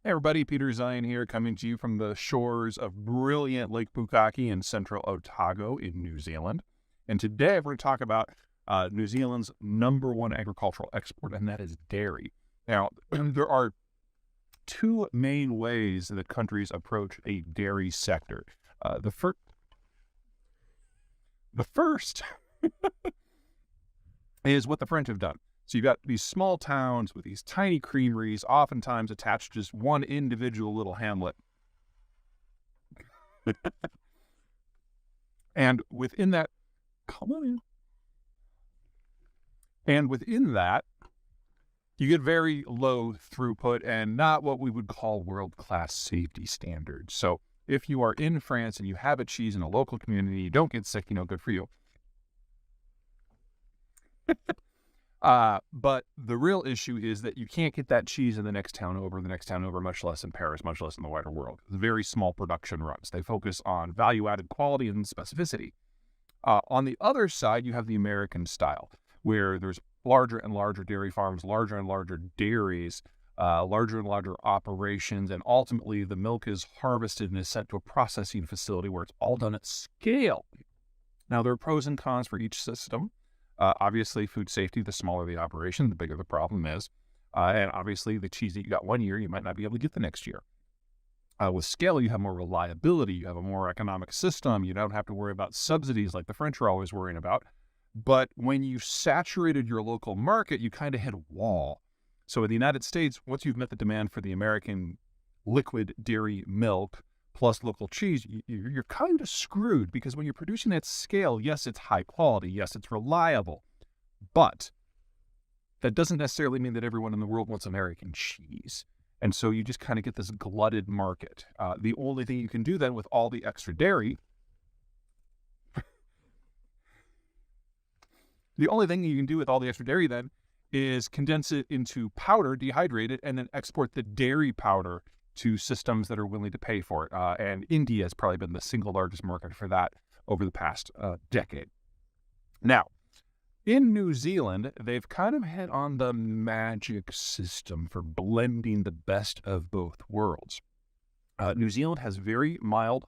Hey everybody, Peter Zeihan here, coming to you from the shores of brilliant Lake Pukaki in central Otago in New Zealand. And today we're going to talk about New Zealand's number one agricultural export, and that is dairy. Now, there are two main ways that countries approach a dairy sector. The first is what the French have done. So you've got these small towns with these tiny creameries, oftentimes attached to just one individual little hamlet. And within that, you get very low throughput and not what we would call world-class safety standards. So if you are in France and you have a cheese in a local community, you don't get sick, good for you. But the real issue is that you can't get that cheese in the next town over, much less in Paris, much less in the wider world. It's very small production runs. They focus on value-added quality and specificity. On the other side, you have the American style, where there's larger and larger dairy farms, larger and larger dairies, larger and larger operations, and ultimately the milk is harvested and is sent to a processing facility where it's all done at scale. Now, there are pros and cons for each system. Obviously, food safety, the smaller the operation, the bigger the problem is. And obviously, the cheese that you got one year, you might not be able to get the next year. With scale, you have more reliability. You have a more economic system. You don't have to worry about subsidies like the French are always worrying about. But when you've saturated your local market, you kind of hit a wall. So in the United States, once you've met the demand for the American liquid dairy milk plus local cheese, you're kind of screwed, because when you're producing at scale, yes, it's high quality, yes, it's reliable, but that doesn't necessarily mean that everyone in the world wants American cheese. And so you just kind of get this glutted market. The only thing you can do then with all the extra dairy, then is condense it into powder, dehydrate it, and then export the dairy powder to systems that are willing to pay for it. And India has probably been the single largest market for that over the past decade. Now, in New Zealand, they've kind of hit on the magic system for blending the best of both worlds. New Zealand has very mild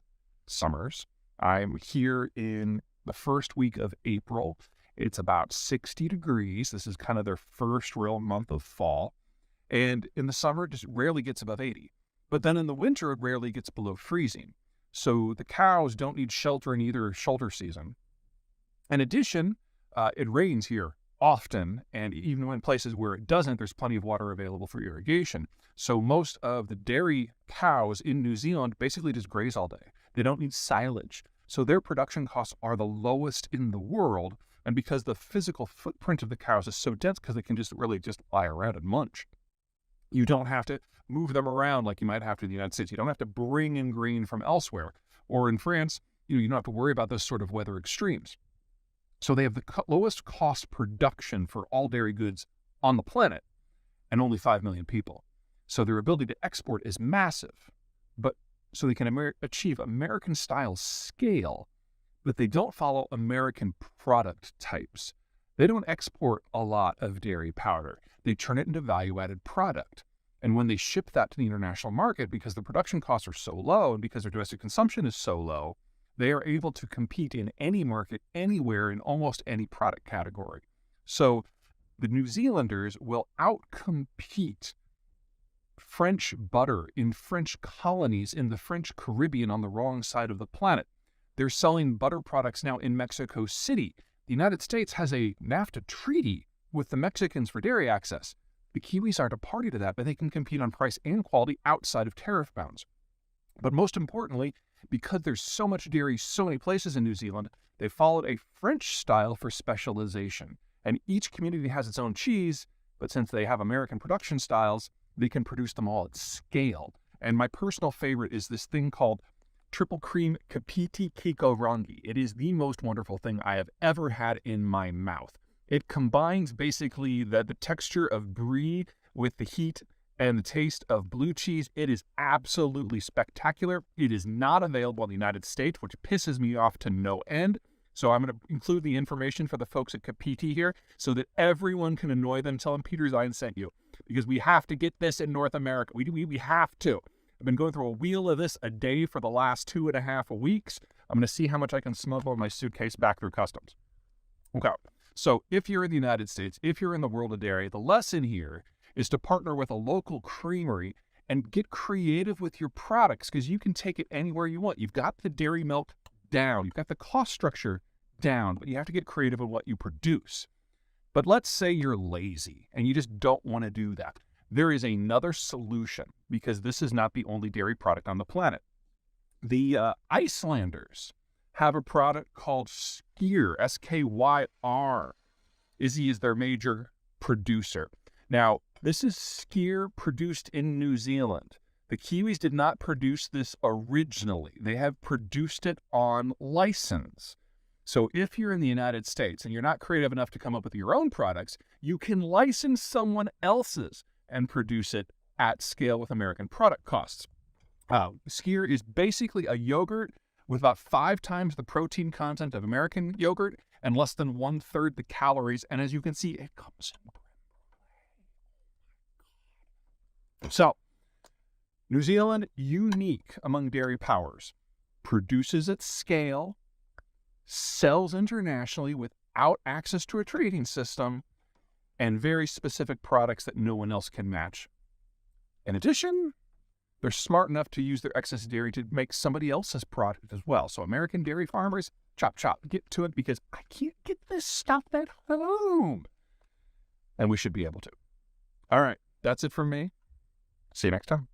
summers. I'm here in the first week of April. It's about 60 degrees. This is kind of their first real month of fall. And in the summer, it just rarely gets above 80. But then in the winter, it rarely gets below freezing. So the cows don't need shelter in either shoulder season. In addition, it rains here often, and even in places where it doesn't, there's plenty of water available for irrigation. So most of the dairy cows in New Zealand basically just graze all day. They don't need silage. So their production costs are the lowest in the world. And because the physical footprint of the cows is so dense, because they can just really just lie around and munch, you don't have to move them around like you might have to in the United States. You don't have to bring in grain from elsewhere. Or in France, you don't have to worry about those sort of weather extremes. So they have the lowest cost production for all dairy goods on the planet, and only 5 million people. So their ability to export is massive. But so they can achieve American-style scale, but they don't follow American product types. They don't export a lot of dairy powder. They turn it into value-added product. And when they ship that to the international market, because the production costs are so low and because their domestic consumption is so low, they are able to compete in any market, anywhere, in almost any product category. So the New Zealanders will outcompete French butter in French colonies in the French Caribbean on the wrong side of the planet. They're selling butter products now in Mexico City. The United States has a NAFTA treaty with the Mexicans for dairy access. The Kiwis aren't a party to that, but they can compete on price and quality outside of tariff bounds. But most importantly, because there's so much dairy so many places in New Zealand, they followed a French style for specialization. And each community has its own cheese, but since they have American production styles, they can produce them all at scale. And my personal favorite is this thing called triple cream kapiti kiko rangi. It is the most wonderful thing I have ever had in my mouth. It combines basically the texture of brie with the heat and the taste of blue cheese. It is absolutely spectacular. It is not available in the United States, which pisses me off to no end. So I'm going to include the information for the folks at Capiti here so that everyone can annoy them. Tell them Peter Zeihan sent you, because we have to get this in North America. We have to. I've been going through a wheel of this a day for the last 2.5 weeks. I'm going to see how much I can smuggle in my suitcase back through customs. Okay. So if you're in the United States, if you're in the world of dairy, the lesson here is to partner with a local creamery and get creative with your products, because you can take it anywhere you want. You've got the dairy milk down. You've got the cost structure down, but you have to get creative in what you produce. But let's say you're lazy and you just don't want to do that. There is another solution, because this is not the only dairy product on the planet. The Icelanders have a product called Skyr, S-K-Y-R. Izzy is their major producer. Now, this is Skyr produced in New Zealand. The Kiwis did not produce this originally. They have produced it on license. So if you're in the United States and you're not creative enough to come up with your own products, you can license someone else's and produce it at scale with American product costs. Skyr is basically a yogurt with about 5 times the protein content of American yogurt and less than 1/3 the calories. And as you can see, it comes in. So, New Zealand, unique among dairy powers, produces at scale, sells internationally without access to a trading system, and very specific products that no one else can match. In addition, they're smart enough to use their excess dairy to make somebody else's product as well. So American dairy farmers, chop, chop, get to it, because I can't get this stuff at home. And we should be able to. All right, that's it from me. See you next time.